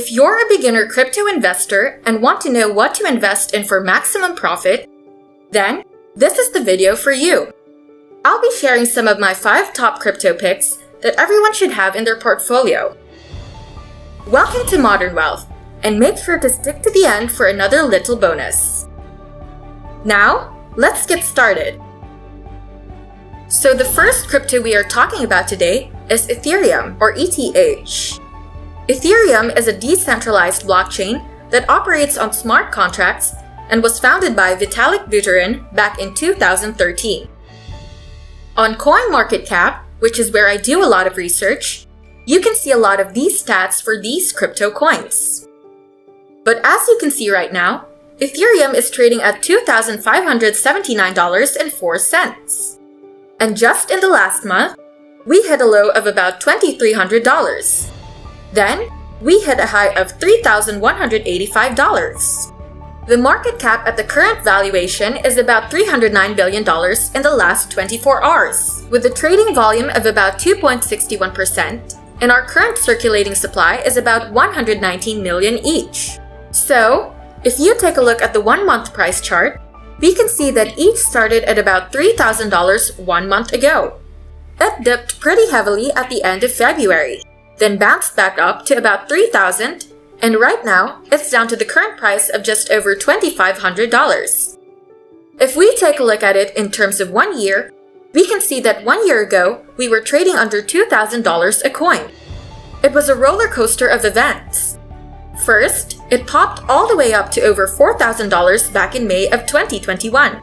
If you're a beginner crypto investor and want to know what to invest in for maximum profit, then this is the video for you. I'll be sharing some of my 5 top crypto picks that everyone should have in their portfolio. Welcome to Modern Wealth, and make sure to stick to the end for another little bonus. Now, let's get started. So the first crypto we are talking about today is Ethereum, or ETH. Ethereum is a decentralized blockchain that operates on smart contracts and was founded by Vitalik Buterin back in 2013. On CoinMarketCap, which is where I do a lot of research, you can see a lot of these stats for these crypto coins. But as you can see right now, Ethereum is trading at $2,579.04. And just in the last month, we hit a low of about $2,300. Then, we hit a high of $3,185. The market cap at the current valuation is about $309 billion in the last 24 hours, with a trading volume of about 2.61%, and our current circulating supply is about 119 million each. So, if you take a look at the 1-month price chart, we can see that each started at about $3,000 1 month ago. It dipped pretty heavily at the end of February, then bounced back up to about $3,000, and right now, it's down to the current price of just over $2,500. If we take a look at it in terms of 1 year, we can see that 1 year ago, we were trading under $2,000 a coin. It was a roller coaster of events. First, it popped all the way up to over $4,000 back in May of 2021,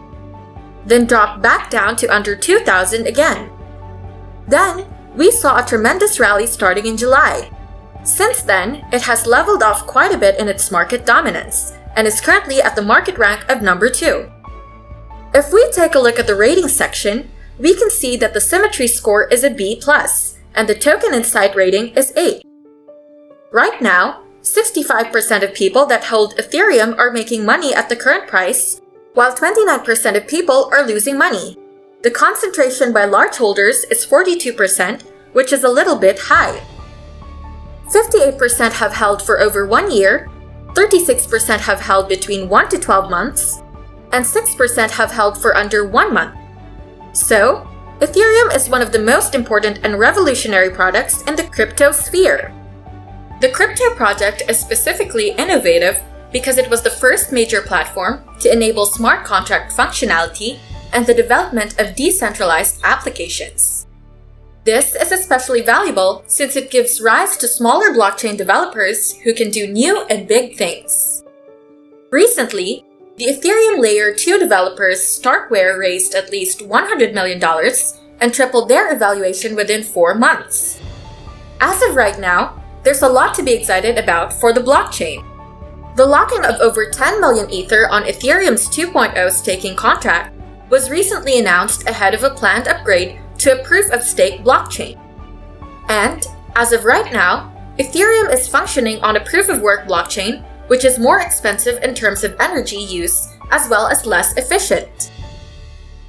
then dropped back down to under $2,000 again. Then, we saw a tremendous rally starting in July. Since then, it has leveled off quite a bit in its market dominance and is currently at the market rank of number 2. If we take a look at the rating section, we can see that the symmetry score is a B+, and the token insight rating is 8. Right now, 65% of people that hold Ethereum are making money at the current price, while 29% of people are losing money. The concentration by large holders is 42%, which is a little bit high. 58% have held for over 1 year, 36% have held between 1 to 12 months, and 6% have held for under 1 month. So, Ethereum is one of the most important and revolutionary products in the crypto sphere. The crypto project is specifically innovative because it was the first major platform to enable smart contract functionality and the development of decentralized applications. This is especially valuable since it gives rise to smaller blockchain developers who can do new and big things. Recently, the Ethereum Layer 2 developers Starkware raised at least $100 million and tripled their evaluation within 4 months. As of right now, there's a lot to be excited about for the blockchain. The locking of over 10 million Ether on Ethereum's 2.0 staking contract was recently announced ahead of a planned upgrade to a proof-of-stake blockchain. And, as of right now, Ethereum is functioning on a proof-of-work blockchain, which is more expensive in terms of energy use as well as less efficient.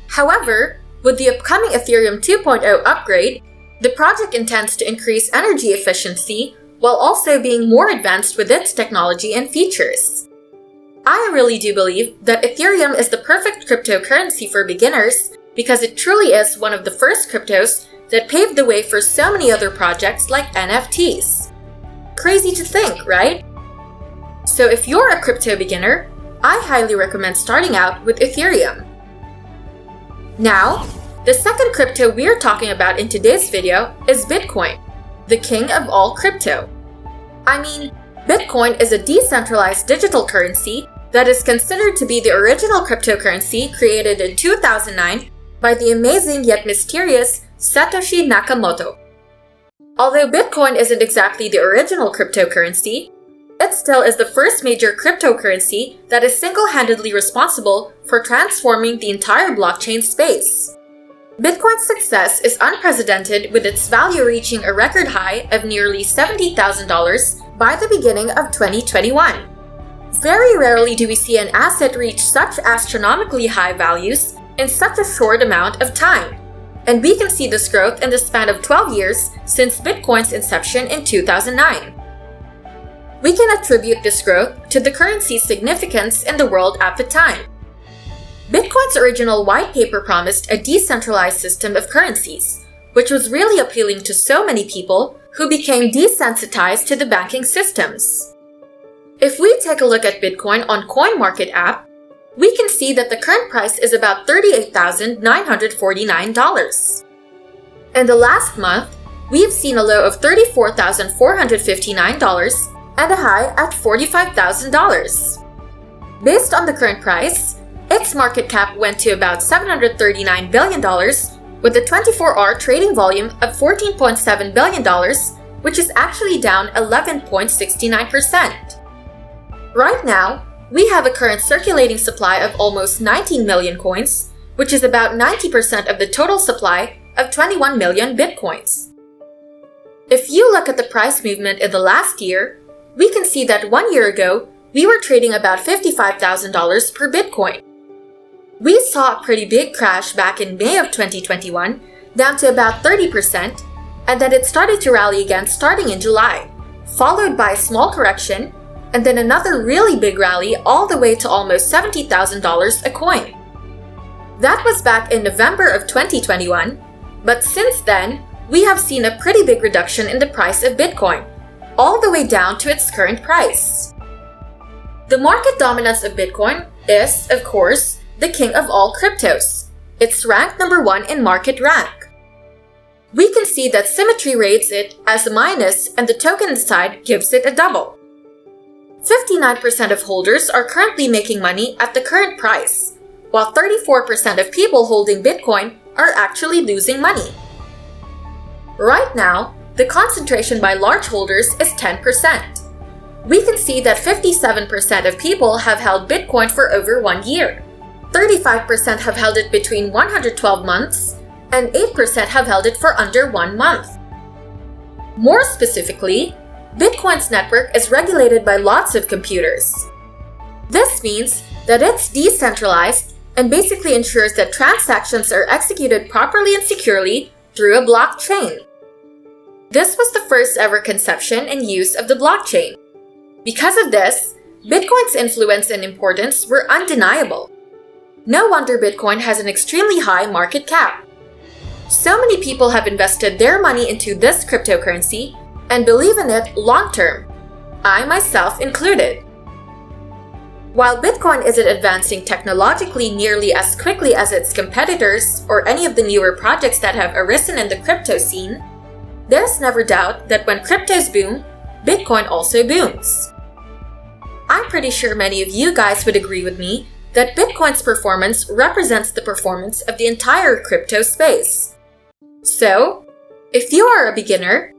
However, with the upcoming Ethereum 2.0 upgrade, the project intends to increase energy efficiency while also being more advanced with its technology and features. I really do believe that Ethereum is the perfect cryptocurrency for beginners because it truly is one of the first cryptos that paved the way for so many other projects like NFTs. Crazy to think, right? So if you're a crypto beginner, I highly recommend starting out with Ethereum. Now, the second crypto we're talking about in today's video is Bitcoin, the king of all crypto. I mean, Bitcoin is a decentralized digital currency that is considered to be the original cryptocurrency created in 2009 by the amazing yet mysterious Satoshi Nakamoto. Although Bitcoin isn't exactly the original cryptocurrency, it still is the first major cryptocurrency that is single-handedly responsible for transforming the entire blockchain space. Bitcoin's success is unprecedented, with its value reaching a record high of nearly $70,000 by the beginning of 2021. Very rarely do we see an asset reach such astronomically high values in such a short amount of time, and we can see this growth in the span of 12 years since Bitcoin's inception in 2009. We can attribute this growth to the currency's significance in the world at the time. Bitcoin's original white paper promised a decentralized system of currencies, which was really appealing to so many people who became desensitized to the banking systems. If we take a look at Bitcoin on CoinMarket app, we can see that the current price is about $38,949. In the last month, we've seen a low of $34,459 and a high at $45,000. Based on the current price, its market cap went to about $739 billion with a 24-hour trading volume of $14.7 billion, which is actually down 11.69%. Right now, we have a current circulating supply of almost 19 million coins, which is about 90% of the total supply of 21 million Bitcoins. If you look at the price movement in the last year, we can see that 1 year ago, we were trading about $55,000 per Bitcoin. We saw a pretty big crash back in May of 2021, down to about 30%, and then it started to rally again starting in July, followed by a small correction, and then another really big rally all the way to almost $70,000 a coin. That was back in November of 2021, but since then, we have seen a pretty big reduction in the price of Bitcoin, all the way down to its current price. The market dominance of Bitcoin is, of course, the king of all cryptos. It's ranked number 1 in market rank. We can see that Symmetry rates it as a minus and the token inside gives it a double. 59% of holders are currently making money at the current price, while 34% of people holding Bitcoin are actually losing money. Right now, the concentration by large holders is 10%. We can see that 57% of people have held Bitcoin for over 1 year. 35% have held it between 112 months, and 8% have held it for under 1 month. More specifically, Bitcoin's network is regulated by lots of computers. This means that it's decentralized and basically ensures that transactions are executed properly and securely through a blockchain. This was the first ever conception and use of the blockchain. Because of this, Bitcoin's influence and importance were undeniable. No wonder Bitcoin has an extremely high market cap. So many people have invested their money into this cryptocurrency and believe in it long term, I myself included. While Bitcoin isn't advancing technologically nearly as quickly as its competitors or any of the newer projects that have arisen in the crypto scene, there's never doubt that when cryptos boom, Bitcoin also booms. I'm pretty sure many of you guys would agree with me that Bitcoin's performance represents the performance of the entire crypto space. So, if you are a beginner,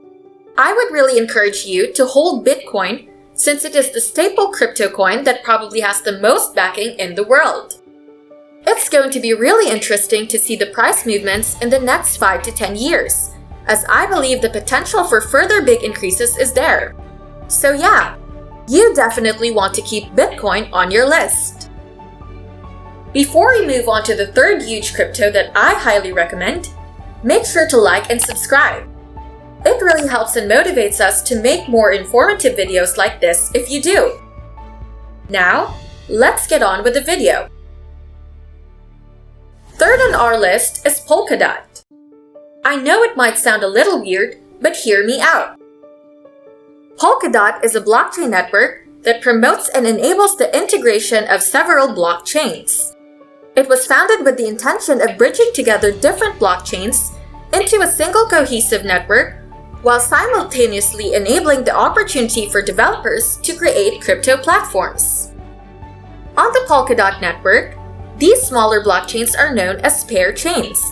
I would really encourage you to hold Bitcoin since it is the staple crypto coin that probably has the most backing in the world. It's going to be really interesting to see the price movements in the next 5 to 10 years, as I believe the potential for further big increases is there. So yeah, you definitely want to keep Bitcoin on your list. Before we move on to the third huge crypto that I highly recommend, make sure to like and subscribe. It really helps and motivates us to make more informative videos like this if you do. Now, let's get on with the video. Third on our list is Polkadot. I know it might sound a little weird, but hear me out. Polkadot is a blockchain network that promotes and enables the integration of several blockchains. It was founded with the intention of bridging together different blockchains into a single cohesive network while simultaneously enabling the opportunity for developers to create crypto platforms. On the Polkadot network, these smaller blockchains are known as pair chains.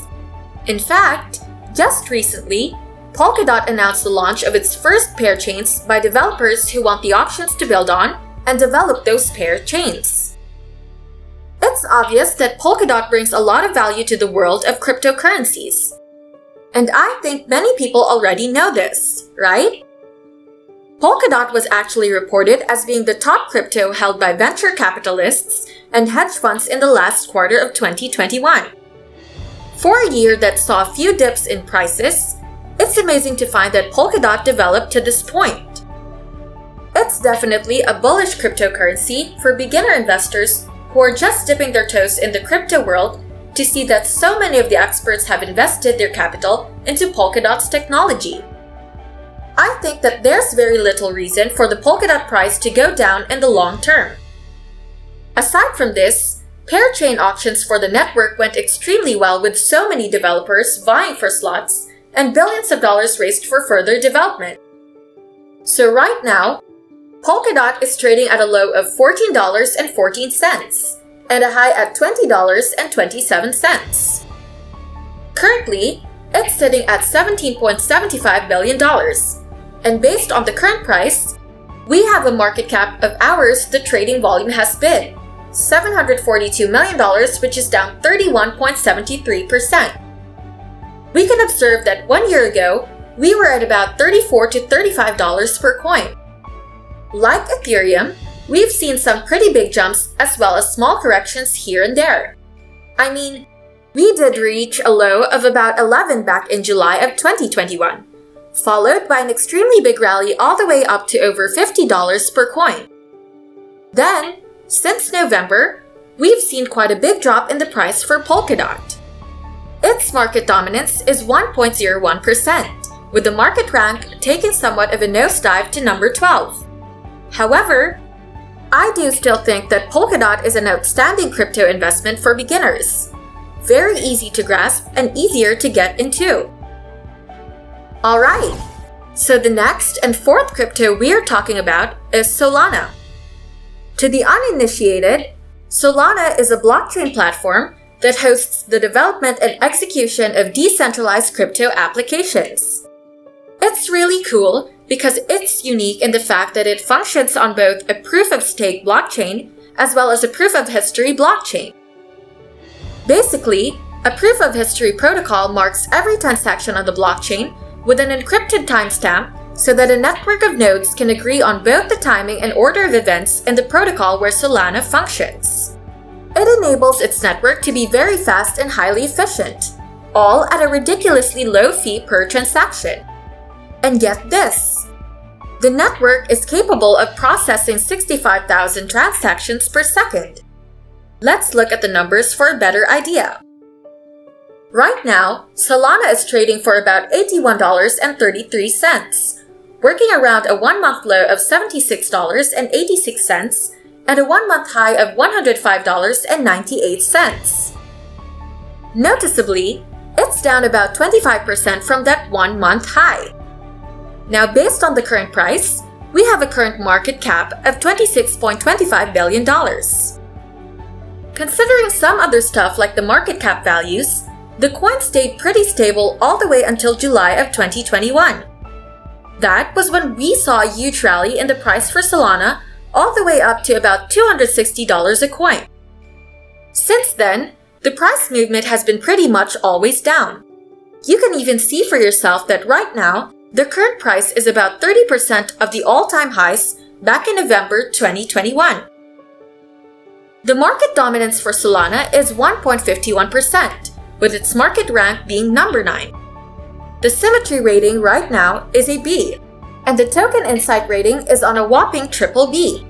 In fact, just recently, Polkadot announced the launch of its first pair chains by developers who want the options to build on and develop those pair chains. It's obvious that Polkadot brings a lot of value to the world of cryptocurrencies. And I think many people already know this, right? Polkadot was actually reported as being the top crypto held by venture capitalists and hedge funds in the last quarter of 2021. For a year that saw a few dips in prices, it's amazing to find that Polkadot developed to this point. It's definitely a bullish cryptocurrency for beginner investors who are just dipping their toes in the crypto world to see that so many of the experts have invested their capital into Polkadot's technology. I think that there's very little reason for the Polkadot price to go down in the long term. Aside from this, pair chain auctions for the network went extremely well with so many developers vying for slots and billions of dollars raised for further development. So right now, Polkadot is trading at a low of $14.14 and a high at $20.27. Currently, it's sitting at $17.75 billion, and based on the current price, we have a market cap of hours the trading volume has been $742 million, which is down 31.73%. We can observe that 1 year ago, we were at about $34 to $35 per coin. Like Ethereum, we've seen some pretty big jumps as well as small corrections here and there. I mean, we did reach a low of about 11 back in July of 2021, followed by an extremely big rally all the way up to over $50 per coin. Then, since November, we've seen quite a big drop in the price for Polkadot. Its market dominance is 1.01%, with the market rank taking somewhat of a nosedive to number 12. However, I do still think that Polkadot is an outstanding crypto investment for beginners. Very easy to grasp and easier to get into. Alright, so the next and fourth crypto we're talking about is Solana. To the uninitiated, Solana is a blockchain platform that hosts the development and execution of decentralized crypto applications. It's really cool because it's unique in the fact that it functions on both a proof-of-stake blockchain as well as a proof-of-history blockchain. Basically, a proof-of-history protocol marks every transaction on the blockchain with an encrypted timestamp so that a network of nodes can agree on both the timing and order of events in the protocol where Solana functions. It enables its network to be very fast and highly efficient, all at a ridiculously low fee per transaction. And get this! The network is capable of processing 65,000 transactions per second. Let's look at the numbers for a better idea. Right now, Solana is trading for about $81.33, working around a 1-month low of $76.86 and a 1-month high of $105.98. Noticeably, it's down about 25% from that 1-month high. Now, based on the current price, we have a current market cap of $26.25 billion. Considering some other stuff like the market cap values, the coin stayed pretty stable all the way until July of 2021. That was when we saw a huge rally in the price for Solana all the way up to about $260 a coin. Since then, the price movement has been pretty much always down. You can even see for yourself that right now, the current price is about 30% of the all-time highs back in November 2021. The market dominance for Solana is 1.51%, with its market rank being number 9. The symmetry rating right now is a B, and the token insight rating is on a whopping triple B.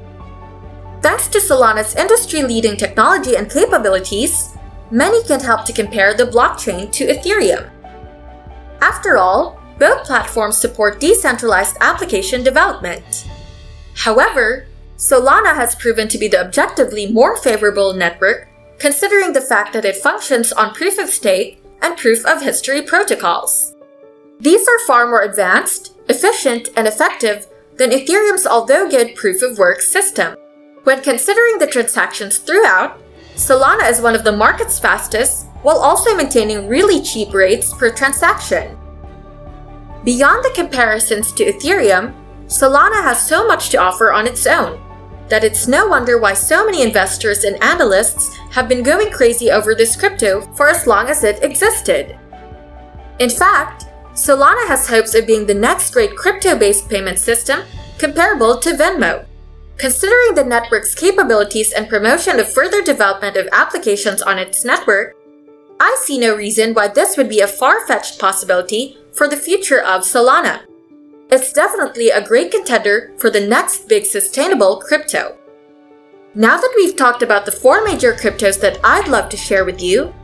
Thanks to Solana's industry-leading technology and capabilities, many can help to compare the blockchain to Ethereum. After all, both platforms support decentralized application development. However, Solana has proven to be the objectively more favorable network, considering the fact that it functions on proof-of-stake and proof-of-history protocols. These are far more advanced, efficient, and effective than Ethereum's although good proof-of-work system. When considering the transactions throughout, Solana is one of the market's fastest, while also maintaining really cheap rates per transaction. Beyond the comparisons to Ethereum, Solana has so much to offer on its own that it's no wonder why so many investors and analysts have been going crazy over this crypto for as long as it existed. In fact, Solana has hopes of being the next great crypto-based payment system comparable to Venmo. Considering the network's capabilities and promotion of further development of applications on its network, I see no reason why this would be a far-fetched possibility for the future of Solana. It's definitely a great contender for the next big sustainable crypto. Now that we've talked about the 4 major cryptos that I'd love to share with you,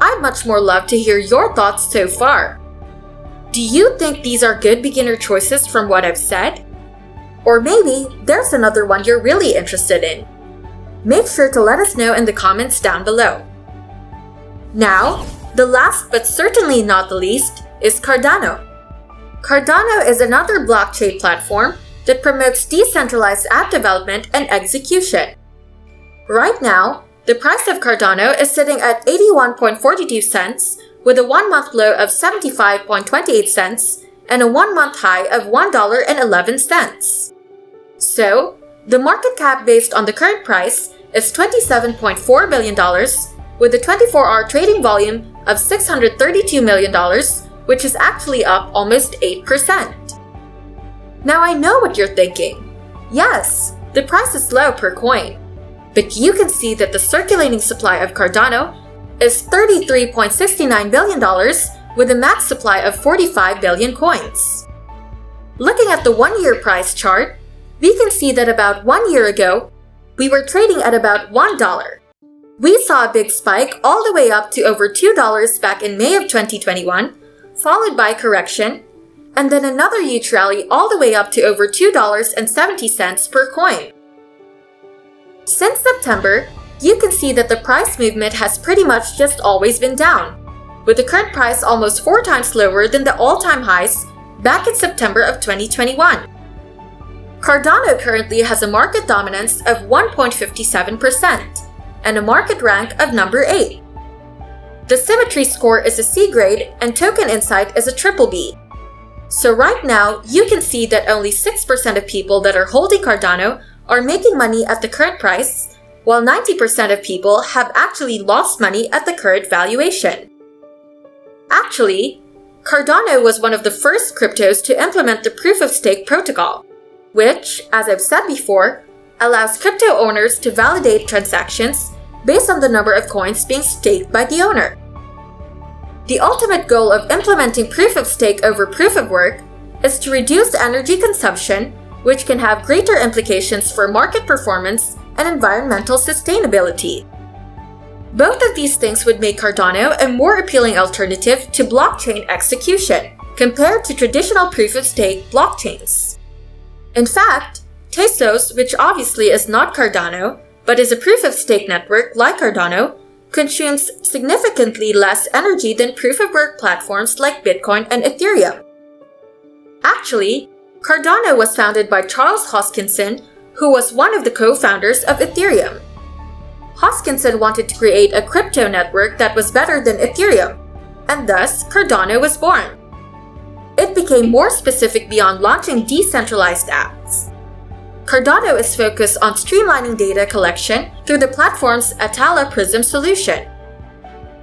I'd much more love to hear your thoughts so far. Do you think these are good beginner choices from what I've said? Or maybe there's another one you're really interested in. Make sure to let us know in the comments down below. Now, the last but certainly not the least is Cardano. Cardano is another blockchain platform that promotes decentralized app development and execution. Right now, the price of Cardano is sitting at 81.42 cents with a 1-month low of 75.28 cents and a 1-month high of $1.11. So, the market cap based on the current price is $27.4 billion with a 24-hour trading volume of $632 million, which is actually up almost 8%. Now I know what you're thinking. Yes, the price is low per coin, but you can see that the circulating supply of Cardano is $33.69 billion with a max supply of 45 billion coins. Looking at the 1-year price chart, we can see that about 1 year ago, we were trading at about $1. We saw a big spike all the way up to over $2 back in May of 2021, followed by a correction, and then another huge rally all the way up to over $2.70 per coin. Since September, you can see that the price movement has pretty much just always been down, with the current price almost 4 times lower than the all-time highs back in September of 2021. Cardano currently has a market dominance of 1.57% and a market rank of number 8. The symmetry score is a C grade and token insight is a BBB. So right now, you can see that only 6% of people that are holding Cardano are making money at the current price, while 90% of people have actually lost money at the current valuation. Actually, Cardano was one of the first cryptos to implement the proof-of-stake protocol, which, as I've said before, allows crypto owners to validate transactions based on the number of coins being staked by the owner. The ultimate goal of implementing proof-of-stake over proof-of-work is to reduce energy consumption, which can have greater implications for market performance and environmental sustainability. Both of these things would make Cardano a more appealing alternative to blockchain execution compared to traditional proof-of-stake blockchains. In fact, Tezos, which obviously is not Cardano, but is a proof-of-stake network like Cardano, consumes significantly less energy than proof-of-work platforms like Bitcoin and Ethereum. Actually, Cardano was founded by Charles Hoskinson, who was one of the co-founders of Ethereum. Hoskinson wanted to create a crypto network that was better than Ethereum, and thus Cardano was born. It became more specific beyond launching decentralized apps. Cardano is focused on streamlining data collection through the platform's Atala Prism solution.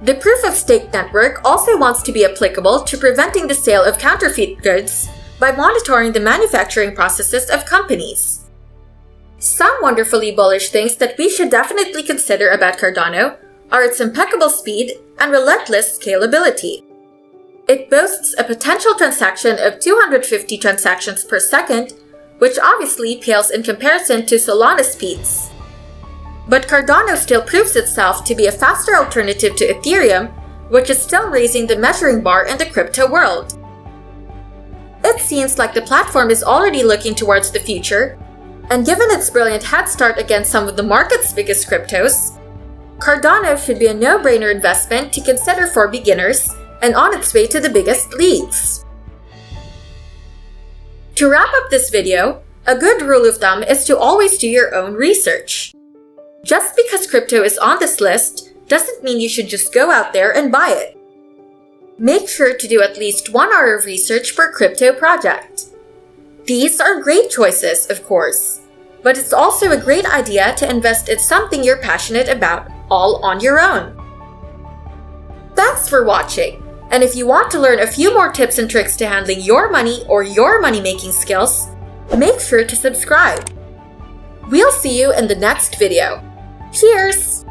The proof-of-stake network also wants to be applicable to preventing the sale of counterfeit goods by monitoring the manufacturing processes of companies. Some wonderfully bullish things that we should definitely consider about Cardano are its impeccable speed and relentless scalability. It boasts a potential transaction of 250 transactions per second, which obviously pales in comparison to Solana speeds. But Cardano still proves itself to be a faster alternative to Ethereum, which is still raising the measuring bar in the crypto world. It seems like the platform is already looking towards the future, and given its brilliant head start against some of the market's biggest cryptos, Cardano should be a no-brainer investment to consider for beginners and on its way to the biggest leagues. To wrap up this video, a good rule of thumb is to always do your own research. Just because crypto is on this list doesn't mean you should just go out there and buy it. Make sure to do at least 1 hour of research per crypto project. These are great choices, of course, but it's also a great idea to invest in something you're passionate about all on your own. Thanks for watching, and if you want to learn a few more tips and tricks to handling your money or your money-making skills, make sure to subscribe. We'll see you in the next video. Cheers!